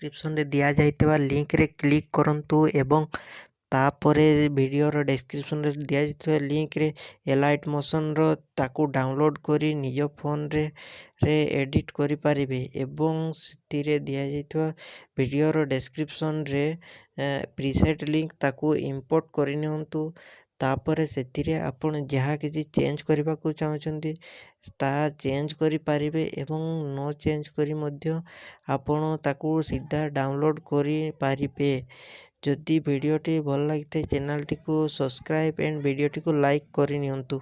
ଡେସ୍କ୍ରିପ୍ସନରେ ଦିଆଯାଇଥିବା ଲିଙ୍କରେ କ୍ଲିକ୍ କରନ୍ତୁ ଏବଂ ତାପରେ ଭିଡ଼ିଓର ଡେସ୍କ୍ରିପ୍ସନରେ ଦିଆଯାଇଥିବା ଲିଙ୍କରେ ଏଲାଇଟ୍ ମୋସନ୍ର ତାକୁ ଡାଉନଲୋଡ଼୍ କରି ନିଜ ଫୋନରେ ଏଡ଼ିଟ୍ କରିପାରିବେ ଏବଂ ସେଥିରେ ଦିଆଯାଇଥିବା ଭିଡ଼ିଓର ଡେସ୍କ୍ରିପ୍ସନରେ ପ୍ରିସେଟ୍ ଲିଙ୍କ ତାକୁ ଇମ୍ପୋର୍ଟ କରିନିଅନ୍ତୁ। ତାପରେ ସେଥିରେ ଆପଣ ଯାହା କିଛି ଚେଞ୍ଜ କରିବାକୁ ଚାହୁଁଛନ୍ତି ତାହା ଚେଞ୍ଜ କରିପାରିବେ ଏବଂ ନ ଚେଞ୍ଜ କରି ମଧ୍ୟ ଆପଣ ତାକୁ ସିଧା ଡାଉନଲୋଡ଼୍ କରିପାରିବେ। ଯଦି ଭିଡ଼ିଓଟି ଭଲ ଲାଗିଥାଏ ଚ୍ୟାନେଲଟିକୁ ସବସ୍କ୍ରାଇବ୍ ଏଣ୍ଡ ଭିଡ଼ିଓଟିକୁ ଲାଇକ୍ କରିନିଅନ୍ତୁ।